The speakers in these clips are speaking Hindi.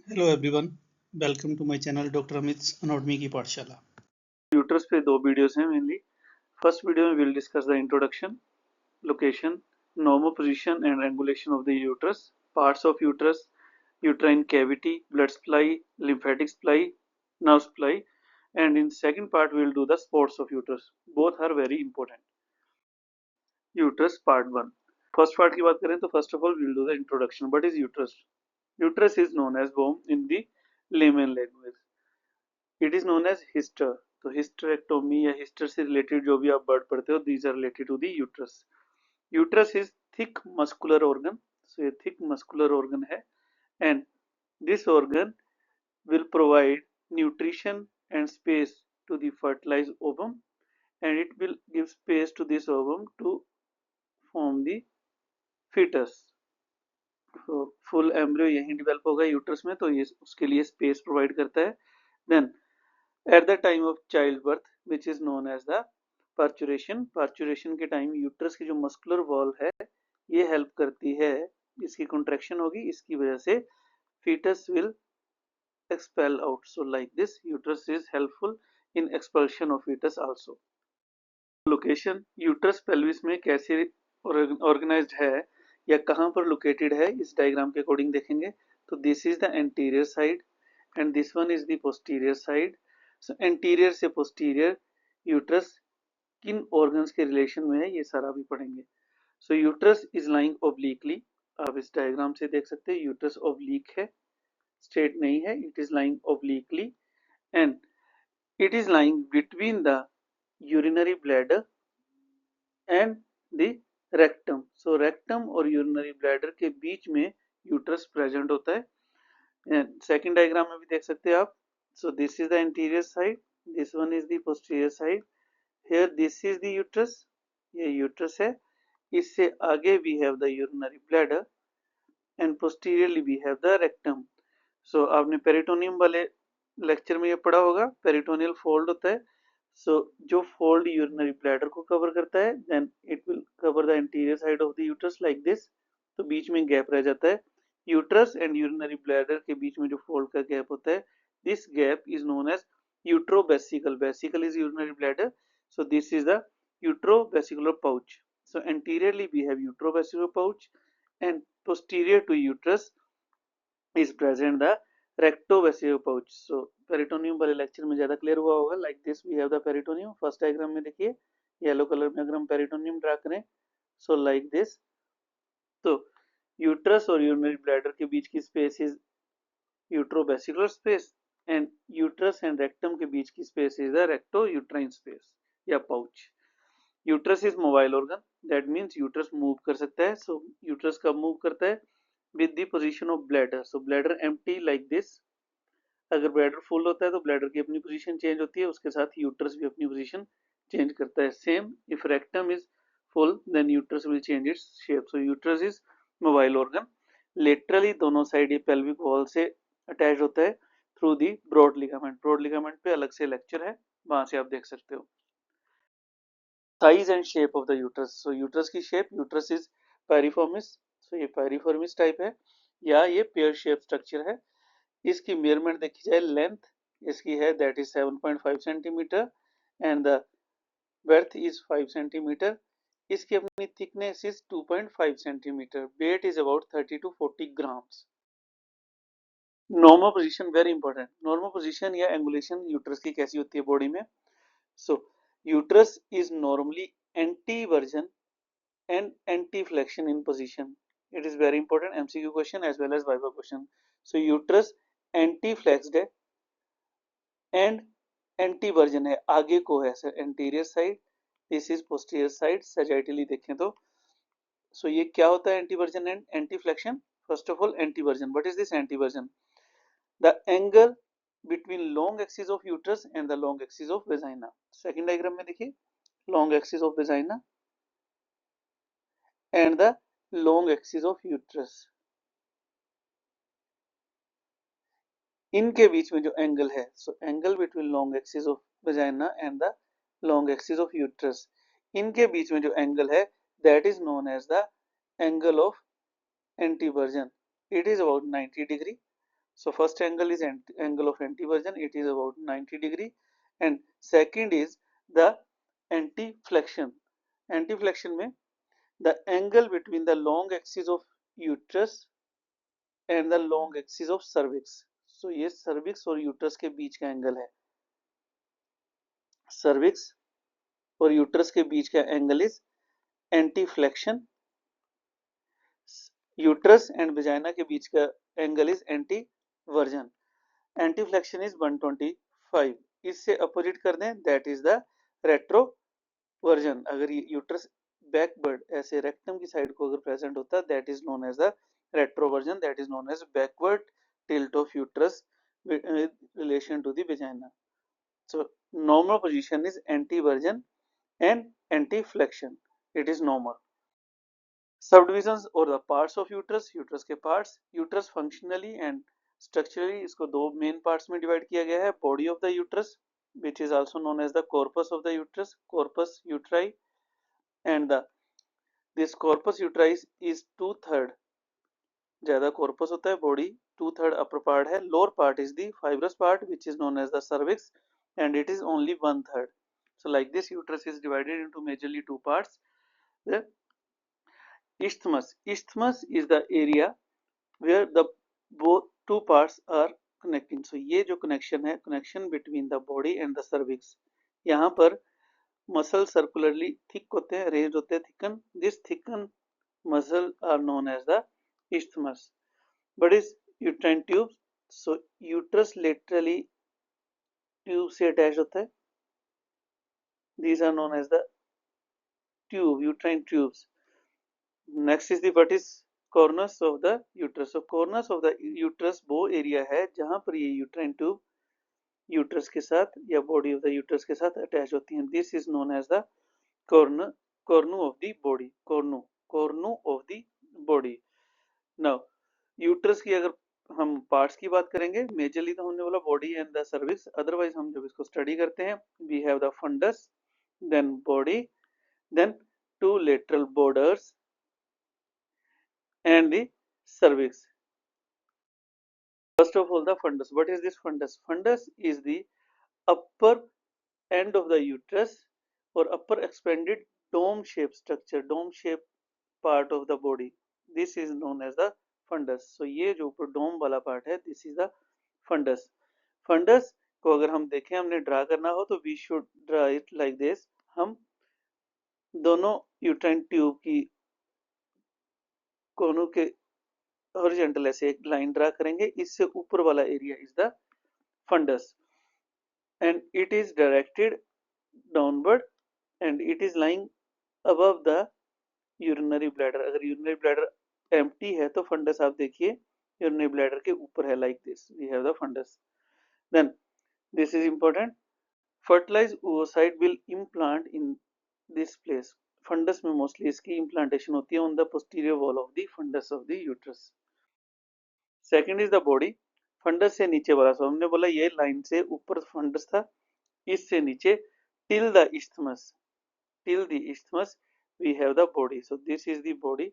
Hello everyone, welcome to my channel doctor Amit anatomy की पाठशाला। यूट्रस पे दो वीडियोस हैं मेनली। फर्स्ट वीडियो में will discuss the introduction, location, normal position and angulation of the uterus, parts of uterus, uterine cavity, blood supply, lymphatic supply, nerve supply, and in second part we will do the sports of uterus. Both are very important. Uterus part 1. First part की बात करें तो first of all we will do the introduction. What is uterus? Uterus is known as womb in the layman language. It is known as hyster. तो हिस्टरेक्टोमी या हिस्टर से रिलेटेड जो भी आप वर्ड पढ़ते हो these are related to the uterus. Uterus is thick muscular organ. So ये थिक मस्कुलर ऑर्गन है and this organ will provide nutrition and space to the fertilized ovum, and it will give space to this ovum to form the fetus. तो फुल एम्ब्रियो यहीं डेवलप होगा यूट्रस में, तो ये उसके लिए स्पेस प्रोवाइड करता है। Then at the time of childbirth which is known as the parturition के टाइम यूट्रस की जो मस्कुलर वॉल है ये हेल्प करती है, इसकी कॉन्ट्रैक्शन होगी, इसकी वजह से fetus will expel out. So like this uterus is helpful in expulsion of fetus also. Location uterus pelvis में कैसे ऑर्गेनाइज्ड है या कहाँ पर लोकेटेड है इस डायग्राम के अकॉर्डिंग देखेंगे। तो this is the anterior side and this one is the posterior side. So anterior से पोस्टीरियर यूट्रस किन ऑर्गन्स के रिलेशन में है ये सारा भी पढ़ेंगे। सो यूट्रस इज लाइंग ओब्लिकली, आप इस डायग्राम से देख सकते हैं यूट्रस ओब्लिक है, स्ट्रेट नहीं है, it is lying obliquely and it is lying between the urinary bladder and the rectum. So rectum और urinary bladder के बीच में यूट्रस प्रेजेंट होता है। सेकंड डायग्राम में भी देख सकते हैं आप। So this is the anterior side, this one is the posterior side. Here this is the uterus, ये यूट्रस है, इससे आगे we have the urinary bladder and posteriorly we have the rectum. So आपने पेरिटोनियम वाले लेक्चर में ये पढ़ा होगा, पेरिटोनियल फोल्ड होता है। जो फोल्ड यूरिनरी ब्लैडर को कवर करता है, then it will cover the interior side of the uterus like this. तो बीच में गैप रह जाता है, यूट्रस एंड यूरिनरी ब्लैडर के बीच में जो फोल्ड का गैप होता है, this gap is known as uterovesical. Vesical is urinary bladder, so this is the uterovesicular pouch. So anteriorly we have utrovesicular pouch and posterior to uterus is present the rectovesicular pouch. So peritoneum वाले लेक्चर में ज्यादा क्लियर हुआ होगा। Like this we have the peritoneum. First diagram में देखिए येलो कलर में अगर हम पेरिटोनियम ड्रा करें, सो लाइक दिस। तो यूट्रस और यूरिनरी ब्लैडर के बीच की space is uterovesical space and uterus and rectum के बीच की space is the recto uterine space या pouch. Uterus is mobile organ, that means uterus move कर सकता है। सो यूट्रस कब मूव करता है? With the position of bladder. So bladder empty like this. अगर ब्लैडर फुल होता है तो ब्लैडर की अपनी पोजीशन चेंज होती है, उसके साथ यूट्रस भी अपनी पोजीशन चेंज करता है। Same if rectum is full then uterus will change its shape. So uterus is mobile organ. Laterally दोनों साइड ये पेल्विक वॉल से अटैच होता है through the broad ligament. Broad ligament पे अलग से लेक्चर है, वहां से आप देख सकते हो। Size and shape of the uterus. So uterus की शेप, यूट्रस इज पायरिफॉर्मिस। सो ये पायरिफॉर्मिस टाइप है या ये पेयर शेप स्ट्रक्चर है। इसकी मेजरमेंट देखी जाए, लेंथ इसकी है that is 7.5 centimetre and the breadth is 5 centimetre. इसकी अपनी thickness is 2.5 centimetre. Weight is about 30 to 40 grams। Normal position very important. Normal position या एंगुलेशन यूट्रस की कैसी होती है बॉडी में? So uterus is normally anteversion and anti-flexion in position. It is very important MCQ question as well as viva question. So uterus anti-flexed है and anti-version है, आगे को है sir anterior side, this is posterior side। sagittally देखें तो so ये क्या होता है anti-version and anti-flexion? First of all anti-version. What is this anti-version? The angle between long axis of uterus and the long axis of vagina. Second diagram में देखिए long axis of vagina and the long axis of uterus, इनके बीच में जो एंगल है, so angle between long axis of vagina and the long axis of uterus, इनके बीच में जो एंगल है that is known as the angle of anteversion. It is about 90 degree. So first angle is angle of antiversion, it is about 90 degree, and second is the anti-flexion. Anti-flexion में the angle between the long axis of uterus and the long axis of cervix. So ये cervix और uterus के बीच का एंगल है. Cervix और uterus के बीच का angle is anti-flexion. Uterus and vagina के बीच का angle is anti-version. Anti-flexion is 125. इससे अपोजिट कर दें, that is the retroversion. अगर ये यूट्रस बैकवर्ड ऐसे रेक्टम की साइड को अगर प्रेजेंट होता, that is known as the retroversion, that is known as backward tilt of uterus with relation to the vagina. So normal position is anti-version and anti-flexion. It is normal. Subdivisions or the parts of uterus, uterus के parts, uterus functionally and structurally इसको दो main parts में divide किया गया है. Body of the uterus, which is also known as the corpus of the uterus, corpus uteri, and this corpus uteri is 2/3. ज़्यादा corpus होता है, body 2/3 upper part है. Lower part is the fibrous part, which is known as the cervix, and it is only 1/3. So like this, uterus is divided into majorly two parts. The isthmus. Isthmus is the area where the both two parts are connecting. So ये जो connection है, connection between the body and the cervix. यहाँ पर muscle circularly thick होते हैं, raised होते हैं, thicken. This thickened muscle are known as the isthmus. But is uterine tubes. So uterus laterally tube से attached होता है. These are known as the tube, uterine tubes. Next is the what is cornus of the uterus. So cornus of the uterus वो area है जहाँ पर ये uterine tube uterus के साथ या body of the uterus के साथ attach होती हैं. This is known as the cornu of the body. Cornu of the body. Now uterus की अगर हम parts की बात करेंगे, majorly तो हमने बोला body and the cervix. Otherwise हम जब इसको study करते हैं, we have the fundus, then body, then two lateral borders and the cervix. First of all, the fundus. What is this fundus? Fundus is the upper end of the uterus or upper expanded dome shaped structure, dome shaped part of the body. This is known as the fundus. So ये जो ऊपर dome वाला part है, this is the fundus. Fundus को अगर हम देखें, हमने ड्रा करना हो तो we should draw it like this. हम दोनों uterine tube की कोनों के हॉरिजॉन्टल ऐसे एक लाइन ड्रा करेंगे. इससे ऊपर वाला area is the fundus and it is directed downward and it is lying above the urinary bladder. अगर यूरिनरी ब्लैडर एम्प्टी है तो फंडस आप देखिए यूरिनरी ब्लैडर के ऊपर है. Like this we have the fundus. Then this is important. Fertilized oocyte will implant in this place. Fundus में मोस्टली इसकी इम्प्लांटेशन होती है on the posterior wall of the fundus of the uterus. Second is the body. Fundus से नीचे वाला, सो हमने बोला ये लाइन से ऊपर फंडस था, इससे नीचे till the isthmus, till the isthmus we have the body. So this is the body.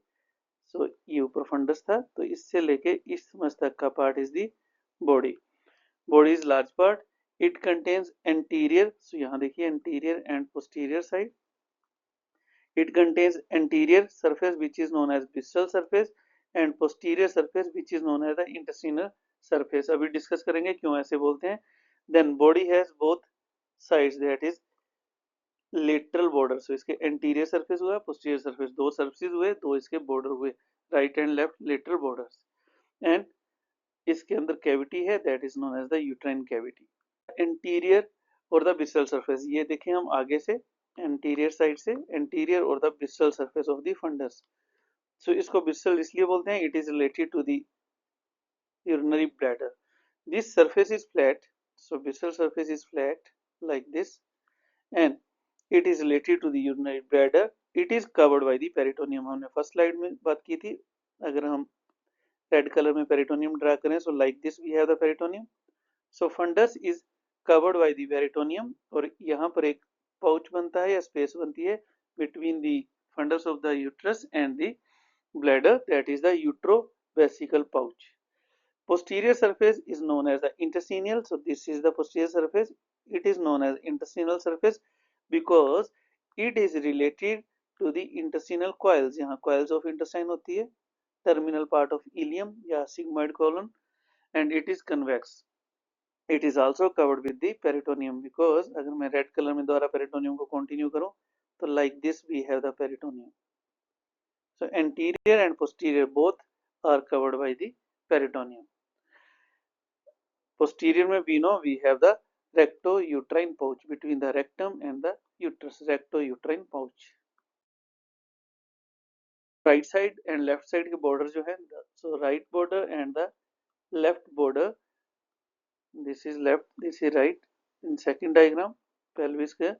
So ये ऊपर फंडस था तो इससे लेके isthmus तक का part is the body. Body is large part. It contains anterior. So यहाँ देखिए anterior and posterior side. It contains anterior surface which is known as visceral surface and posterior surface which is known as the intestinal surface. अभी डिस्कस करेंगे क्यों ऐसे बोलते हैं. Then body has both sides, that is lateral border. So इसके anterior surface हुआ, posterior surface, दो surfaces हुए, दो इसके border हुए, right and left lateral borders. And इसके अंदर cavity है, that is known as the uterine cavity. Anterior और the visceral surface, ये देखें हम आगे से एंटीरियर साइड से, एंटीरियर और the vesical surface of the fundus. So इसको विस्सल इसलिए बोलते हैं, it is related to the urinary bladder. This surface is flat. So vesical surface is flat like this and it is related to the urinary bladder. It is covered by the peritoneum. हमने फर्स्ट स्लाइड में बात की थी. अगर हम रेड कलर में पेरिटोनियम ड्रा करें, so like this we have the peritoneum. So fundus is covered by the peritoneum और यहाँ पर एक पाउच बनता है या स्पेस बनती है between the fundus of the uterus and the bladder, that is the utrovesical pouch. Posterior surface is known as the intestinal. So this is the posterior surface. It is known as intestinal surface because it is related to the intestinal coils. यहाँ coils of intestine होती है, terminal part of ileum या sigmoid colon, and it is convex. It is also covered with the peritoneum because अगर मैं red color में दोबारा peritoneum को continue करूँ तो like this we have the peritoneum. So anterior and posterior both are covered by the peritoneum. Posterior में we know we have the recto-uterine pouch between the rectum and the uterus. Recto-uterine pouch. Right side and left side के border जो है, so right border and the left border. This is left, this is right. In second diagram, pelvis के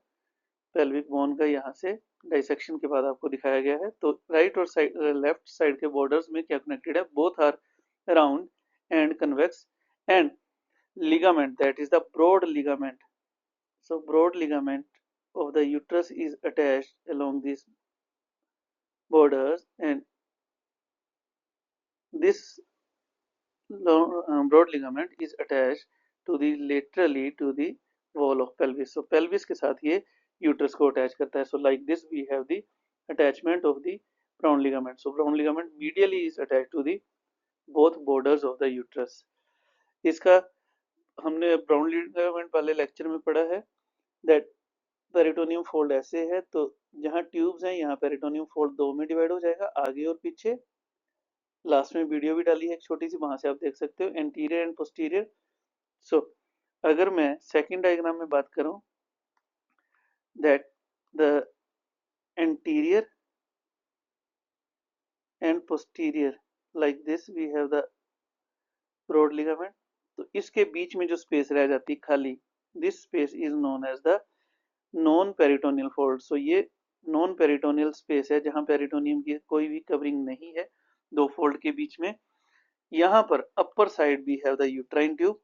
pelvic bone का यहाँ से dissection के बाद आपको दिखाया गया है. तो right और left side के borders में क्या connected है? Both are round and convex, and ligament, that is the broad ligament. So broad ligament of the uterus is attached along these borders, and this broad ligament is attached to the laterally to the wall of pelvis. So pelvis के साथ ये uterus को attach करता है. So like this we have the attachment of the brown ligament. So brown ligament medially is attached to the both borders of the uterus. इसका हमने brown ligament वाले lecture में पढ़ा है that पेरिटोनियम फोल्ड ऐसे है, तो जहां ट्यूब्स हैं यहाँ पेरिटोनियम फोल्ड दो में डिवाइड हो जाएगा, आगे और पीछे. लास्ट में वीडियो भी डाली है एक छोटी सी, वहां से आप देख सकते हो एंटीरियर एंड पोस्टीरियर. सो अगर मैं सेकंड डायग्राम में बात करूं that the anterior and posterior like this we have the broad ligament. तो इसके बीच में जो स्पेस रह जाती खाली, this space is known as the non peritoneal fold. So ये नॉन पेरिटोनियल स्पेस है जहां पेरिटोनियम की कोई भी कवरिंग नहीं है दो फोल्ड के बीच में. यहां पर upper side we have the uterine tube,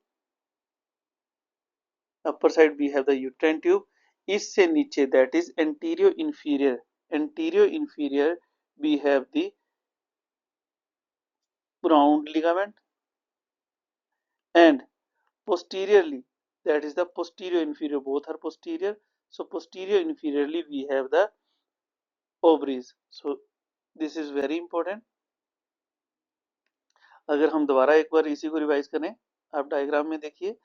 upper side we have the uterine tube. इससे नीचे that is antero inferior, antero inferior we have the round ligament, and posteriorly that is the posterior inferior, both are posterior. So posterior inferiorly we have the ovaries. So this is very important. अगर हम दोबारा एक बार इसी को रिवाइज करें, आप डायग्राम में देखिए,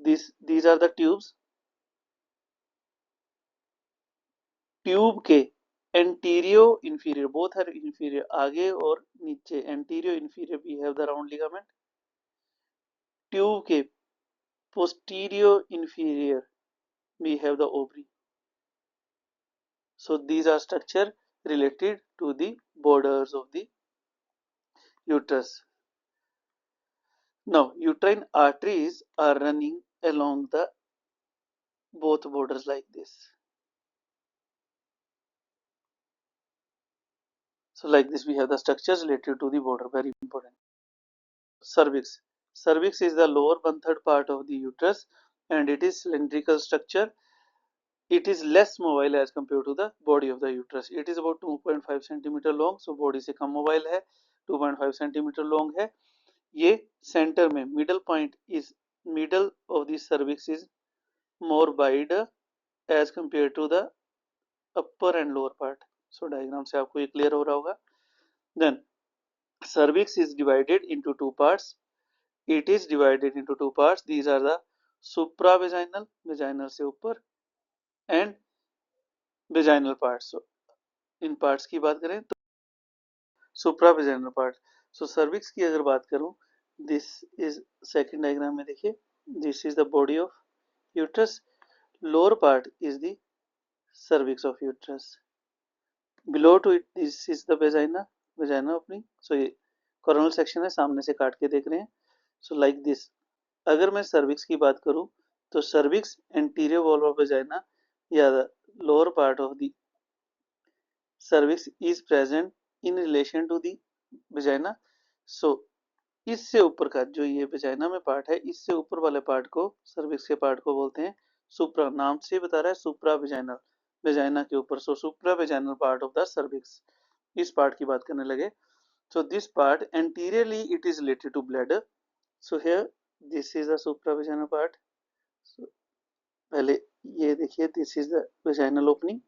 these are the tubes. Tube के antero inferior both are inferior, आगे और नीचे antero inferior we have the round ligament. Tube के postero inferior we have the ovary. So these are structure related to the borders of the uterus. Now uterine arteries are running along the both borders like this. So like this we have the structures related to the border, very important. Cervix. Cervix is the lower 1/3 part of the uterus and it is cylindrical structure. It is less mobile as compared to the body of the uterus. It is about 2.5 centimeter long. So body से कम mobile है, 2.5 centimeter long है. ये सेंटर में middle point is middle of the cervix is more wide as compare to the upper and lower part. So diagram से आपको ये क्लियर हो रहा होगा. Then cervix is divided into two parts. It is divided into two parts. These are the supravaginal, vaginal से ऊपर, एंड वेजाइनल पार्ट. सो इन पार्ट्स की बात करें तो सुप्रा वेजाइनल पार्ट. सो सर्विक्स की अगर बात करूं, this is second diagram में देखिए, this is the body of uterus, lower part is the cervix of uterus, below to it this is the vagina, vagina opening. So ये coronal section है, सामने से काट के देख रहे हैं. So like this. अगर मैं cervix की बात करूं तो cervix anterior wall of vagina या the lower part of the cervix is present in relation to the vagina. So इससे ऊपर का जो ये वेजाइना में पार्ट है, इससे ऊपर वाले पार्ट को, सर्विक्स के पार्ट को बोलते हैं सुप्रा. नाम से बता रहा है सुप्रा वेजाइनल, वेजाइना के ऊपर. So supra vaginal part of the cervix, इस पार्ट की बात करने लगे. So this part anteriorly it is related to bladder. So here this is the supravaginal part. So पहले ये देखिए, this is the vaginal opening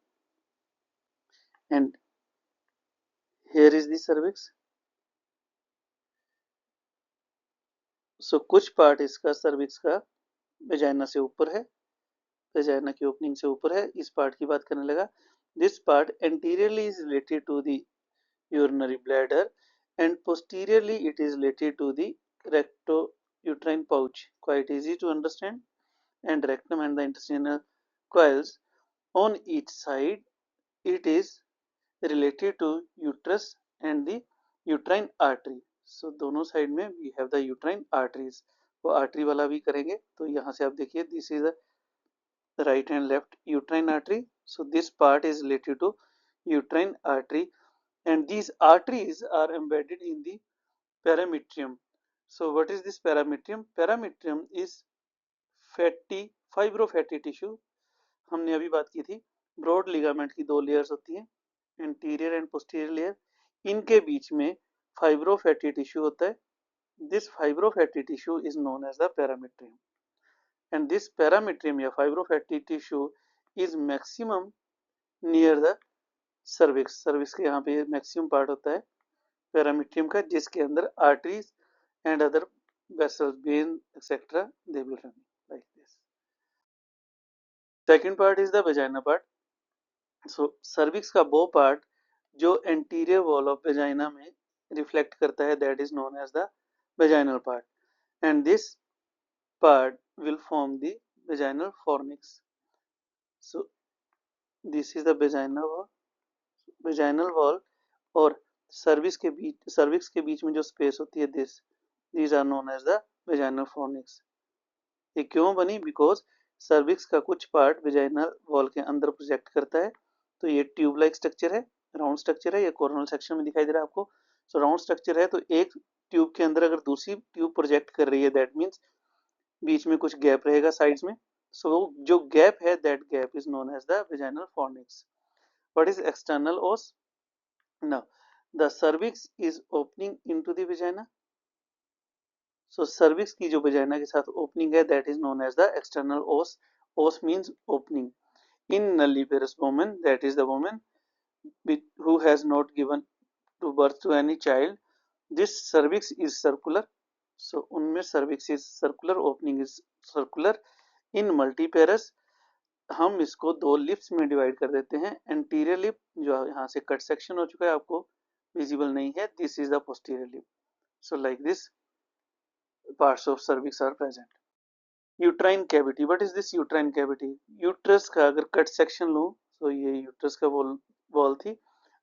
and here is the cervix. So कुछ पार्ट इसका सर्विक्स का वेजाइना से ऊपर है, वेजाइना की ओपनिंग से ऊपर है, इस पार्ट की बात करने लगा. This part anteriorly is related to the urinary bladder and posteriorly it is related to the recto-uterine pouch, quite easy to understand, and rectum and the intestinal coils on each side. It is related to uterus and the uterine artery. So दोनों साइड में we have the uterine arteries. वो आर्टरी वाला भी करेंगे. तो यहाँ से आप देखिए, this is the right and left uterine artery. So this part is related to uterine artery and these arteries are embedded in the parametrium. So what is this parametrium? Parametrium is fatty fibrofatty tissue. हमने अभी बात की थी, ब्रॉड लिगामेंट की दो लेयर्स होती हैं, एंटीरियर एंड पोस्टीरियर लेयर. इनके बीच में फाइब्रोफैटी टिश्यू होता है. This fibrofatty tissue is known as the parametrium and this parametrium या fibrofatty tissue is maximum near the cervix. Cervix के यहाँ पे मैक्सिमम पार्ट होता है पैरामीट्रियम का, जिसके अंदर arteries and other vessels, vein etcetera, they will run like this. Second part is the vagina part. So cervix का वो पार्ट जो एंटीरियर वॉल ऑफ वेजाइना में रिफ्लेक्ट करता है, that is known as the vaginal part and this part will form the vaginal fornix. So this is the vaginal wall और सर्विक्स के बीच में जो स्पेस होती है, these are known as the vaginal fornix. ये क्यों बनी? बिकॉज सर्विक्स का कुछ पार्ट वेजाइनल वॉल के अंदर प्रोजेक्ट करता है. तो ये ट्यूब लाइक स्ट्रक्चर है, राउंड स्ट्रक्चर है, ये कोरोनल सेक्शन में दिखाई दे रहा है आपको. सो राउंड स्ट्रक्चर है, तो एक ट्यूब के अंदर अगर दूसरी ट्यूब प्रोजेक्ट कर रही है, दैट मीन्स बीच में कुछ गैप रहेगा साइड्स में. सो जो गैप है, that gap is known as the vaginal fornix. What is external os? Now the cervix is opening into the vagina. So cervix की जो वेजाइना के साथ ओपनिंग है, that is known as the external os. Os means opening. In nulliparous woman, that is the woman who has not given to birth to any child, this cervix is circular. So उनमें cervix is circular, opening is circular. in multiparous हम इसको दो लिप्स में डिवाइड कर देते हैं. एंटीरियर लिप जो यहाँ से कट सेक्शन हो चुका है, आपको विजिबल नहीं है, this is the posterior lip. So like this parts of cervix are present. Uterine cavity. What is this uterine cavity? Uterus का अगर कट सेक्शन लूं, तो ये यूट्रस का वॉल थी,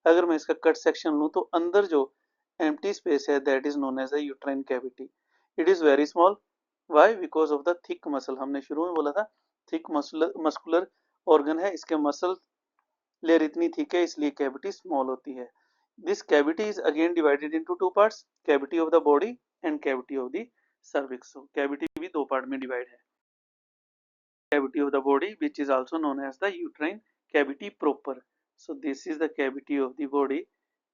अगर मैं इसका कट सेक्शन लूं तो अंदर जो एम्प्टी स्पेस है, that is known as the uterine cavity. It is very small. Why? Because of the thick muscle. हमने शुरू में बोला था थिक मस्कुलर ऑर्गन है, इसके मसल लेयर इतनी थिक है, इसलिए कैविटी स्मॉल होती है. This cavity is again divided into two parts, cavity of the body and cavity of the cervix. So cavity भी दो पार्ट में डिवाइड है. Cavity of the body which is also known as the uterine cavity proper. So this is the cavity of the body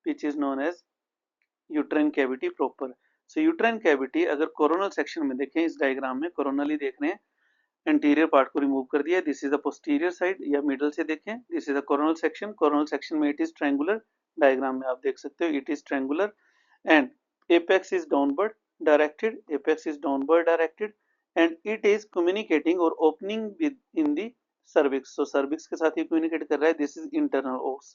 which is known as uterine cavity proper. So uterine cavity अगर कोरोनल सेक्शन में देखें, इस डायग्राम में कोरोनली देख रहे हैं, एंटीरियर पार्ट को रिमूव कर दिया, this is the posterior side, या मिडल से देखें, this is the coronal section. Coronal section में इट इज ट्रायंगुलर, डायग्राम में आप देख सकते हो it is triangular and apex is downward directed, apex is downward directed and it is communicating or opening in the cervix. So cervix के साथ ही communicate कर रहा है. This is internal os.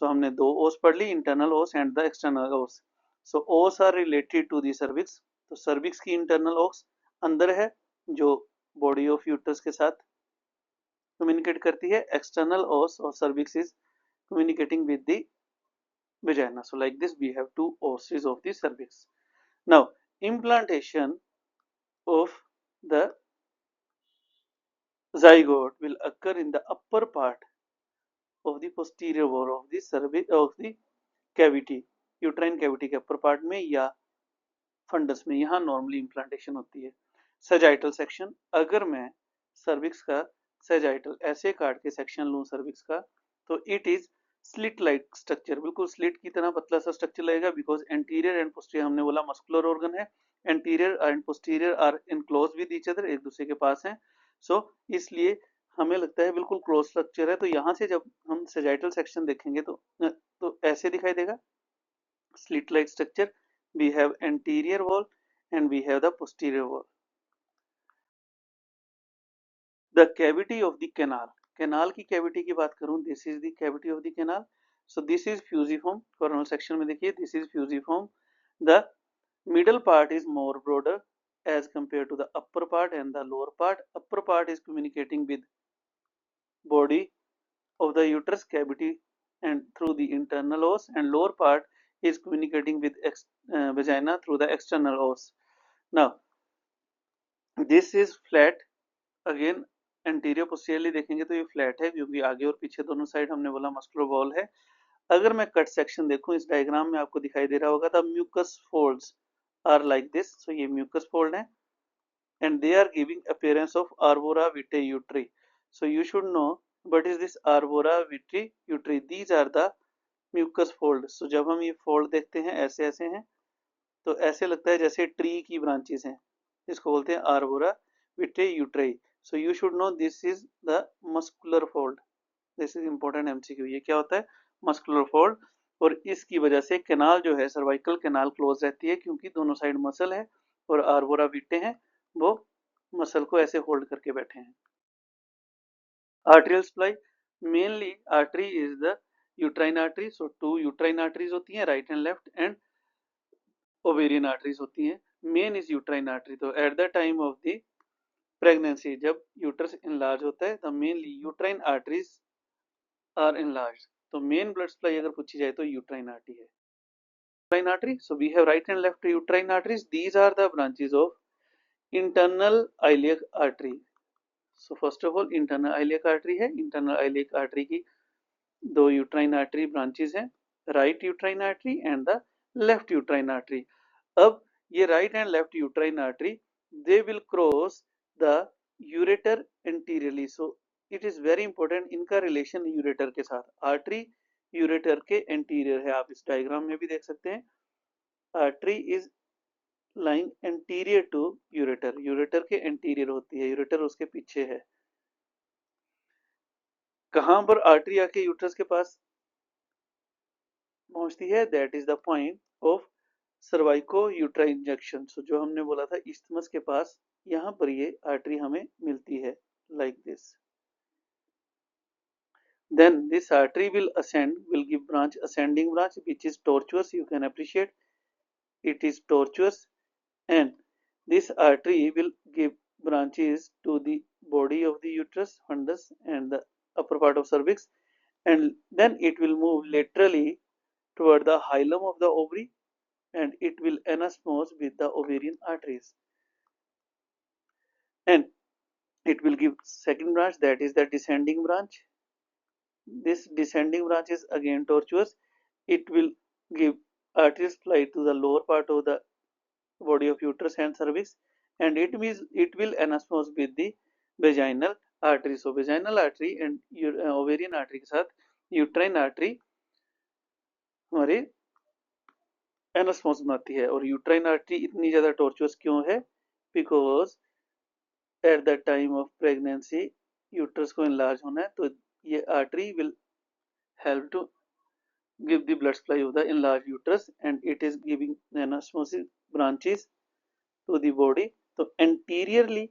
So हमने दो os पढ़ ली, internal os and the external os. So os are related to the cervix. तो cervix की internal os अंदर है, जो body of uterus के साथ communicate करती है. external os or cervix is communicating with the vagina. So like this we have two oses of the cervix. Now implantation of the zygote will occur in the upper part of the posterior wall of the cervix of the cavity, uterine cavity के upper part में या फंडस में, यहाँ नॉर्मली इम्प्लांटेशन होती है. सजाइटल सेक्शन, अगर मैं सर्विक्स का सजाइटल ऐसे काट के सेक्शन लूं सर्विक्स का, तो it is slit like structure, बिल्कुल स्लिट की तरह पतला सा स्ट्रक्चर लगेगा, बिकॉज एंटीरियर एंड पोस्टीरियर हमने बोला मस्कुलर ऑर्गन है, anterior and posterior are in close with each other, एक दूसरे के पास हैं, सो इसलिए हमें लगता है बिल्कुल क्लोज स्ट्रक्चर है। तो यहाँ से जब हम सेजाइटल सेक्शन देखेंगे तो ऐसे दिखाई देगा slit like structure. We have anterior wall and we have the posterior wall. The cavity of the canal, canal की cavity की बात करूं, this is the cavity of the canal. So this is fusiform, coronal section में देखिए this is fusiform. The middle part is more broader as compared to the upper part and the lower part. Upper part is communicating with body of the uterus cavity and through the internal os, and lower part is communicating with vagina through the external os. Now this is flat, again anterior posteriorly देखेंगे तो ये फ्लैट है क्योंकि आगे और पीछे दोनों साइड हमने बोला मस्कुलर वॉल है। अगर मैं कट सेक्शन देखूं इस डायग्राम में आपको दिखाई दे रहा होगा the mucus folds are like this, so ये म्यूकस फोल्ड है and they are giving appearance of arbora vitae uteri. So you should know what is this arbora vitae uteri. These are the mucus fold. So जब हम ये फोल्ड देखते हैं ऐसे ऐसे हैं तो ऐसे लगता है जैसे ट्री की ब्रांचेस हैं, इसको बोलते हैं arbora vitae uteri. So you should know this is the muscular fold. This is important MCQ. ये क्या होता है? muscular fold. और इसकी वजह से कैनाल जो है सर्वाइकल कैनाल क्लोज रहती है क्योंकि दोनों साइड मसल है और आर्बोरा विटे हैं, वो मसल को ऐसे होल्ड करके बैठे हैं। Arterial supply, mainly artery is the uterine artery. So two uterine arteries होती हैं, right and left, and ovarian arteries होती हैं. Main is uterine artery. तो at the time of the pregnancy जब यूट्रस इनलार्ज होता है तो mainly uterine arteries are enlarge. तो मेन ब्लड सप्लाई अगर पूछी जाए तो यूट्राइन आर्टरी है. Uterine artery. So we have right and left uterine arteries. These are the branches of internal iliac artery. So first of all internal iliac artery है. Internal iliac artery की दो uterine artery branches हैं, right uterine artery and the left uterine artery. अब ये right and left uterine artery they will cross the ureter anteriorly. So it is very important इनका relation ureter के साथ. Artery ureter के anterior है, आप इस डायग्राम में भी देख सकते हैं. Artery is lying anterior to ureter, ureter के एंटीरियर होती है, यूरेटर उसके पीछे है. कहां पर आर्टरी आके यूट्रस के पास पहुंचती है? That is the point of cervico uterine junction. So जो हमने बोला था इस्थमस के पास, यहां पर ये आर्टरी हमें मिलती है like this. then this artery will ascend, will give branch, ascending branch which is tortuous. You can appreciate it is tortuous, and this artery will give branches to the body of the uterus, fundus, and the upper part of cervix, and then it will move laterally toward the hilum of the ovary, and it will anasmose with the ovarian arteries, and it will give second branch, that is the descending branch. This descending branch is again tortuous. It will give artery supply to the lower part of the body of uterus and cervix, and it will anasmose with the vaginal artery. So vaginal artery and ovarian artery के साथ uterine artery हमारे एनास्मोस बनाती है. और यूट्राइन आर्टरी इतनी ज्यादा टॉर्चुअस क्यों है? Because at the time of pregnancy uterus को इनलार्ज होना है, तो ये artery will help to give the blood supply of the enlarged uterus, and it is giving anasmosis branches to the body. तो anteriorly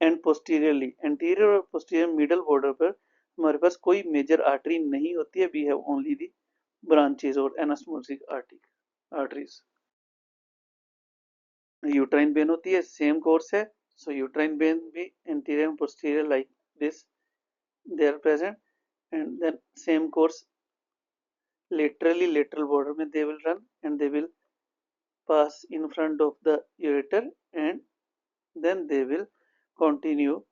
and posteriorly, anterior और posterior middle border पर हमारे पास कोई मेजर आर्टरी नहीं होती है. we have only the branches और anasmosic arteries. यूट्राइन वेन होती है, सेम कोर्स है. सो यूट्राइन वेन भी anterior and posterior like this they are present, and then same course laterally, lateral border में they will run and they will pass in front of the ureter, and then they will continue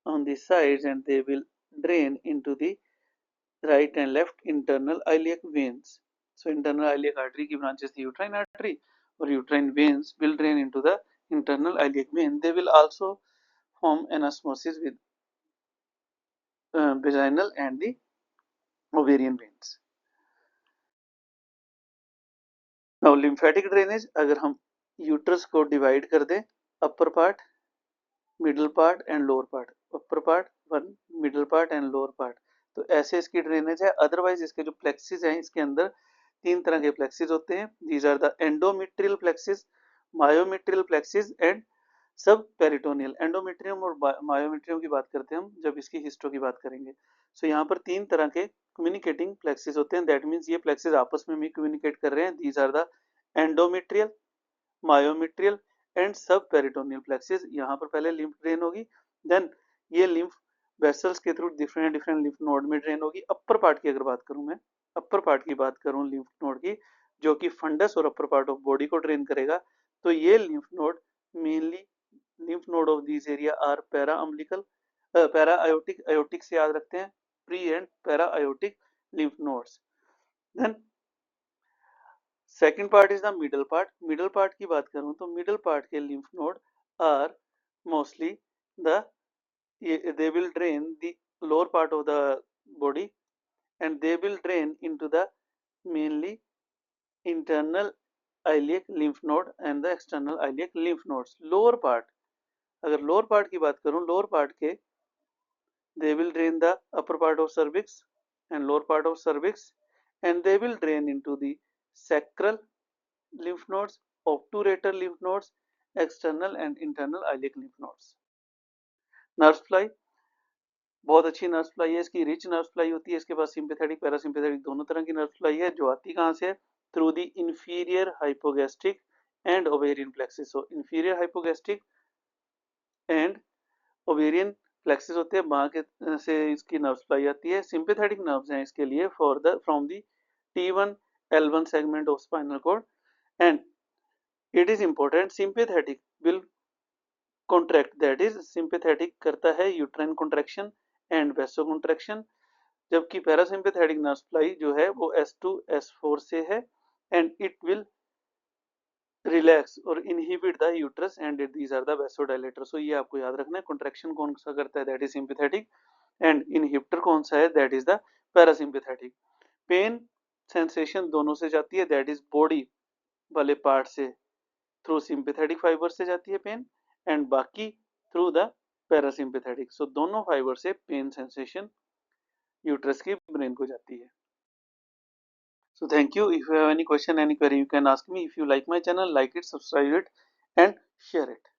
on the sides and they will drain into the right and left internal iliac veins. So internal iliac artery की branches the uterine artery, or uterine veins will drain into the internal iliac vein. They will also form anasmosis with vaginal and the ovarian veins. Now lymphatic drainage, अगर हम यूट्रस को डिवाइड कर दें upper part, middle part and lower part, upper part one, middle part and lower part, तो ऐसे इसकी ड्रेनेज है। अदरवाइज इसके जो प्लेक्सिस हैं, इसके अंदर तीन तरह के प्लेक्सिस होते हैं। These are the endometrial plexus, myometrial plexus and subperitoneal. Endometrium और मायोमेट्रियम की बात करते हैं हम जब इसकी हिस्टो की बात करेंगे। सो यहाँ पर तीन तरह के कम्युनिकेटिंग प्लेक्सिस होते हैं, दैट मीन्स ये प्लेक्सिस आपस में भी कम्युनिकेट कर रहे हैं। These are the endometrial, myometrial and subperitoneal plexus. यहाँ पर पहले लिम्फ ड्रेन होगी, देन ये लिम्फ वेसल्स के through different different lymph node में ड्रेन होगी। अपर पार्ट की अगर बात करूं मैं, अपर पार्ट की बात करूं लिम्फ नोड की, जो कि फंडस और अपर पार्ट ऑफ बॉडी को ड्रेन करेगा, तो ये lymph node mainly lymph node of this area are para umbilical, para aortic, aortic से याद रखते हैं, pre and para aortic lymph nodes. Then second part is the middle part. Middle part की बात करूं तो मिडल पार्ट के lymph node are mostly the, they will drain the lower part of the body and they will drain into the mainly internal iliac lymph node and the external iliac lymph nodes. Lower part, अगर lower part की बात करूं, lower part के they will drain the upper part of cervix and lower part of cervix and they will drain into the sacral lymph nodes, obturator lymph nodes, external and internal iliac lymph nodes. Nerve supply बहुत अच्छी नर्व सप्लाई है, इसकी रिच नर्व सप्लाई होती है। इसके पास सिंपैथेटिक पैरासिम्पैथेटिक दोनों तरह की नर्व सप्लाई है, जो आती कहाँ से है, through the inferior hypogastric and ovarian plexus. So inferior hypogastric and ovarian plexus होते हैं, वहां के से इसकी नर्व सप्लाई आती है। सिंपैथेटिक नर्व्स हैं इसके लिए for the from the T1 L1 segment of spinal cord and it is important, sympathetic will contract, that is sympathetic करता है uterine contraction and vaso contraction, जबकि पैरासिम्पैथेटिक नर्व सप्लाई जो है वो S2 S4 से है एंड इट विल रिलैक्स और inhibit the uterus and these are the vasodilator. So ये आपको याद रखना है, कॉन्ट्रैक्शन कौन सा करता है, that is sympathetic, and inhibitor कौन सा है, that is the parasympathetic. Pain sensation दोनों से जाती है, दैट इज बॉडी वाले पार्ट से थ्रू सिंपैथेटिक फाइबर से जाती है पेन एंड बाकी थ्रू द पैरासिम्पैथेटिक। सो दोनों फाइबर से पेन सेंसेशन यूट्रस की ब्रेन को जाती है। So thank you. If you have any question, any query, you can ask me. If you like my channel, like it, subscribe it and share it.